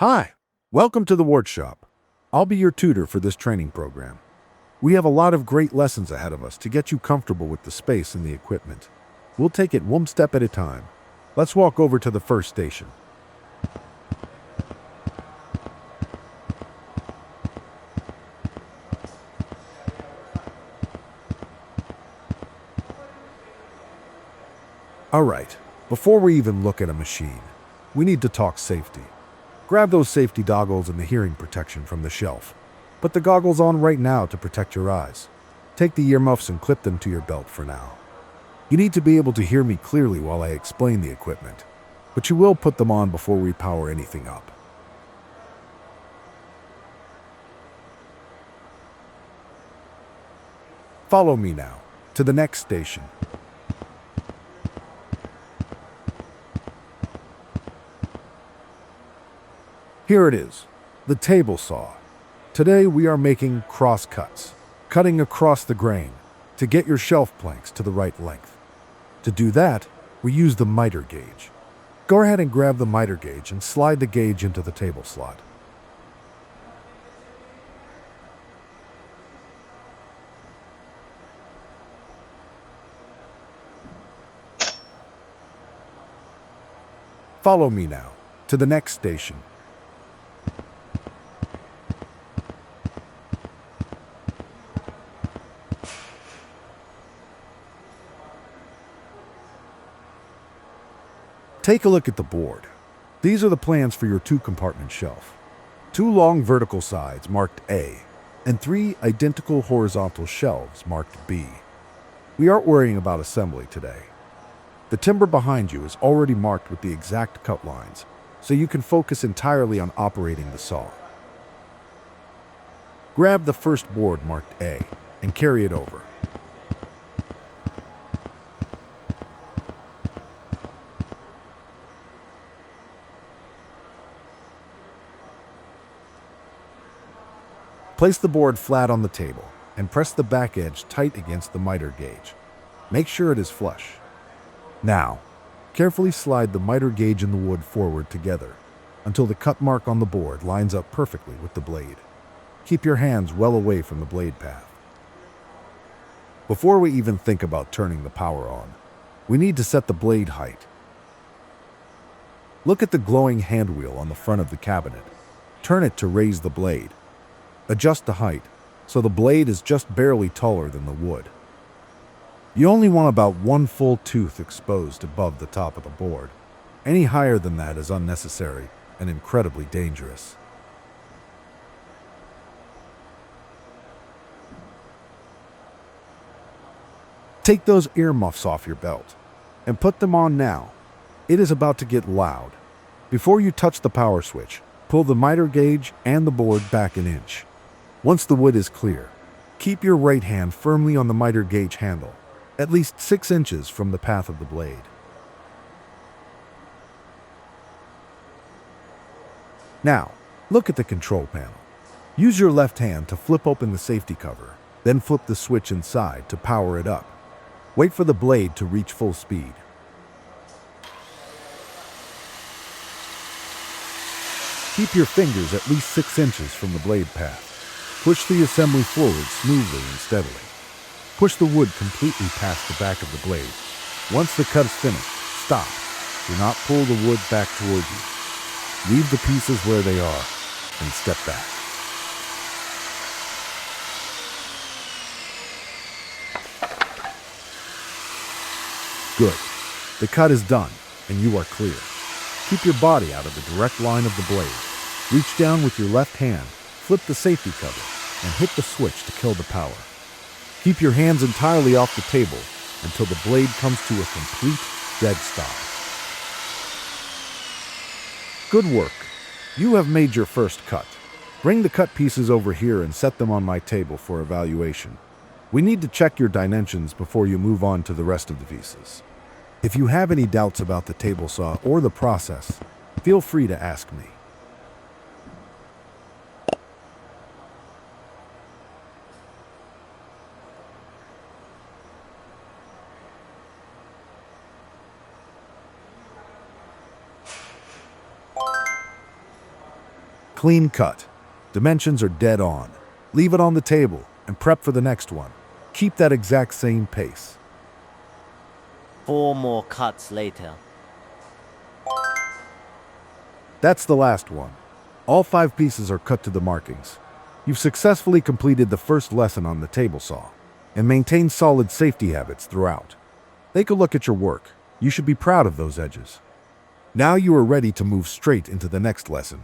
Hi, welcome to the workshop. I'll be your tutor for this training program. We have a lot of great lessons ahead of us to get you comfortable with the space and the equipment. We'll take it one step at a time. Let's walk over to the first station. All right, before we even look at a machine, we need to talk safety. Grab those safety goggles and the hearing protection from the shelf. Put the goggles on right now to protect your eyes. Take the earmuffs and clip them to your belt for now. You need to be able to hear me clearly while I explain the equipment, but you will put them on before we power anything up. Follow me now to the next station. Here it is, the table saw. Today we are making cross cuts, cutting across the grain to get your shelf planks to the right length. To do that, we use the miter gauge. Go ahead and grab the miter gauge and slide the gauge into the table slot. Follow me now to the next station. Take a look at the board. These are the plans for your two-compartment shelf. 2 long vertical sides marked A, and 3 identical horizontal shelves marked B. We aren't worrying about assembly today. The timber behind you is already marked with the exact cut lines, so you can focus entirely on operating the saw. Grab the first board marked A and carry it over. Place the board flat on the table and press the back edge tight against the miter gauge. Make sure it is flush. Now, carefully slide the miter gauge and the wood forward together until the cut mark on the board lines up perfectly with the blade. Keep your hands well away from the blade path. Before we even think about turning the power on, we need to set the blade height. Look at the glowing hand wheel on the front of the cabinet. Turn it to raise the blade. Adjust the height so the blade is just barely taller than the wood. You only want about 1 full tooth exposed above the top of the board. Any higher than that is unnecessary and incredibly dangerous. Take those earmuffs off your belt and put them on now. It is about to get loud. Before you touch the power switch, pull the miter gauge and the board back an inch. Once the wood is clear, keep your right hand firmly on the miter gauge handle, at least 6 inches from the path of the blade. Now, look at the control panel. Use your left hand to flip open the safety cover, then flip the switch inside to power it up. Wait for the blade to reach full speed. Keep your fingers at least 6 inches from the blade path. Push the assembly forward smoothly and steadily. Push the wood completely past the back of the blade. Once the cut is finished, stop. Do not pull the wood back toward you. Leave the pieces where they are and step back. Good. The cut is done and you are clear. Keep your body out of the direct line of the blade. Reach down with your left hand, flip the safety cover, and hit the switch to kill the power. Keep your hands entirely off the table until the blade comes to a complete dead stop. Good work. You have made your first cut. Bring the cut pieces over here and set them on my table for evaluation. We need to check your dimensions before you move on to the rest of the pieces. If you have any doubts about the table saw or the process, feel free to ask me. Clean cut. Dimensions are dead on. Leave it on the table and prep for the next one. Keep that exact same pace. 4 more cuts later. That's the last one. All 5 pieces are cut to the markings. You've successfully completed the first lesson on the table saw and maintained solid safety habits throughout. Take a look at your work. You should be proud of those edges. Now you are ready to move straight into the next lesson,